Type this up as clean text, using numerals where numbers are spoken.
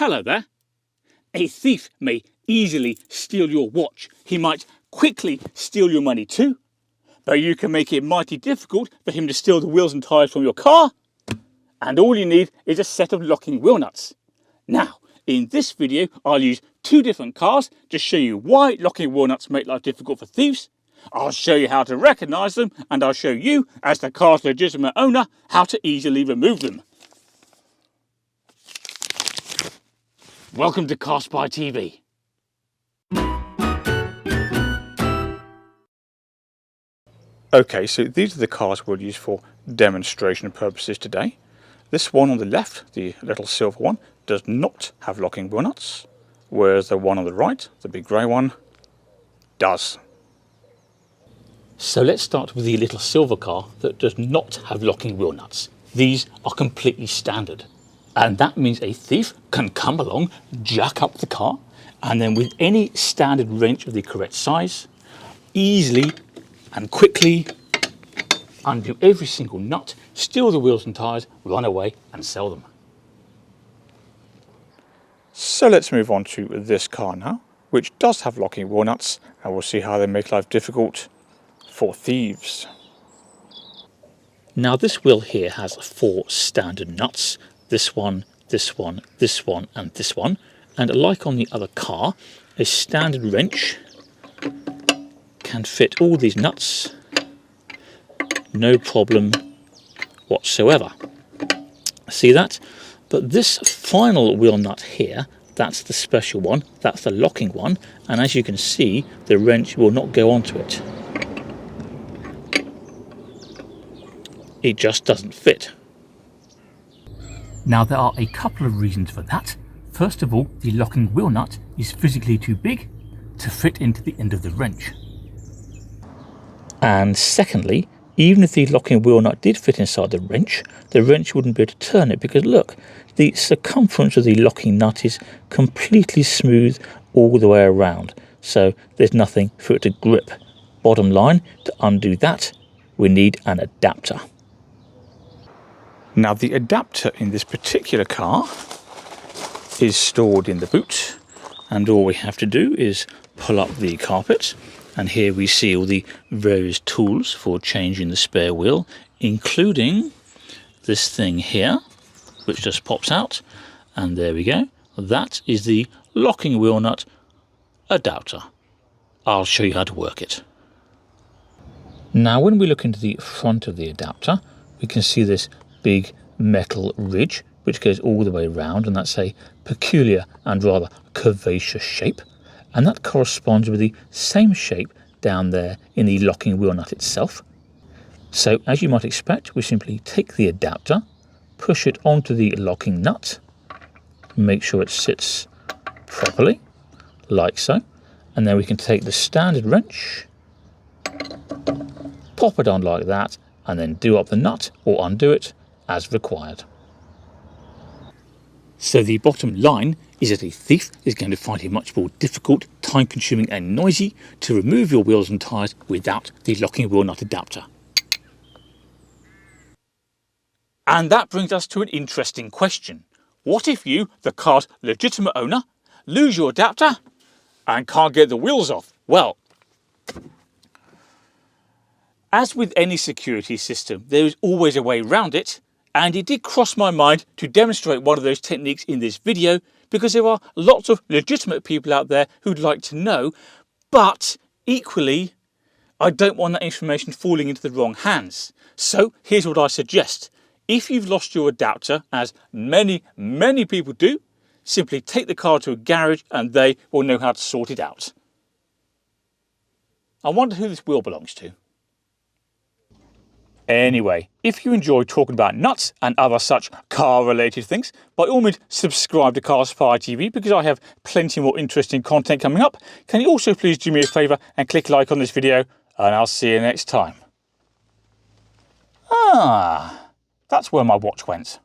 Hello there. A thief may easily steal your watch. He might quickly steal your money too. But you can make it mighty difficult for him to steal the wheels and tyres from your car. And all you need is a set of locking wheel nuts. Now, in this video, I'll use two different cars to show you why locking wheel nuts make life difficult for thieves. I'll show you how to recognise them, and I'll show you, as the car's legitimate owner, how to easily remove them. Welcome to CarSpyTV. Okay, so these are the cars we'll use for demonstration purposes today. This one on the left, the little silver one, does not have locking wheel nuts, whereas the one on the right, the big grey one, does. So let's start with the little silver car that does not have locking wheel nuts. These are completely standard. And that means a thief can come along, jack up the car, and then with any standard wrench of the correct size, easily and quickly undo every single nut, steal the wheels and tyres, run away and sell them. So let's move on to this car now, which does have locking wheel nuts, and we'll see how they make life difficult for thieves. Now this wheel here has 4 standard nuts. This one, this one, this one and this one. And like on the other car, a standard wrench can fit all these nuts, no problem whatsoever. See that? But this final wheel nut here, that's the special one, that's the locking one, and as you can see, the wrench will not go onto it. It just doesn't fit. Now there are a couple of reasons for that. First of all, the locking wheel nut is physically too big to fit into the end of the wrench. And secondly, even if the locking wheel nut did fit inside the wrench wouldn't be able to turn it, because look, the circumference of the locking nut is completely smooth all the way around, so there's nothing for it to grip. Bottom line, to undo that, we need an adapter. Now the adapter in this particular car is stored in the boot, and all we have to do is pull up the carpet, and here we see all the various tools for changing the spare wheel, including this thing here, which just pops out, and there we go. That is the locking wheel nut adapter. I'll show you how to work it. Now when we look into the front of the adapter, we can see this big metal ridge which goes all the way around, and that's a peculiar and rather curvaceous shape, and that corresponds with the same shape down there in the locking wheel nut itself. So as you might expect, we simply take the adapter, push it onto the locking nut, make sure it sits properly like so, and then we can take the standard wrench, pop it on like that, and then do up the nut or undo it as required. So the bottom line is that a thief is going to find it much more difficult, time-consuming and noisy to remove your wheels and tyres without the locking wheel nut adapter. And that brings us to an interesting question. What if you, the car's legitimate owner, lose your adapter and can't get the wheels off? Well, as with any security system, there is always a way around it, and it did cross my mind to demonstrate one of those techniques in this video, because there are lots of legitimate people out there who'd like to know, but equally, I don't want that information falling into the wrong hands. So here's what I suggest. If you've lost your adapter, as many people do, simply take the car to a garage and they will know how to sort it out. I wonder who this wheel belongs to. Anyway, if you enjoy talking about nuts and other such car-related things, by all means subscribe to CarSpyTV, because I have plenty more interesting content coming up. Can you also please do me a favour and click like on this video, and I'll see you next time. Ah, that's where my watch went.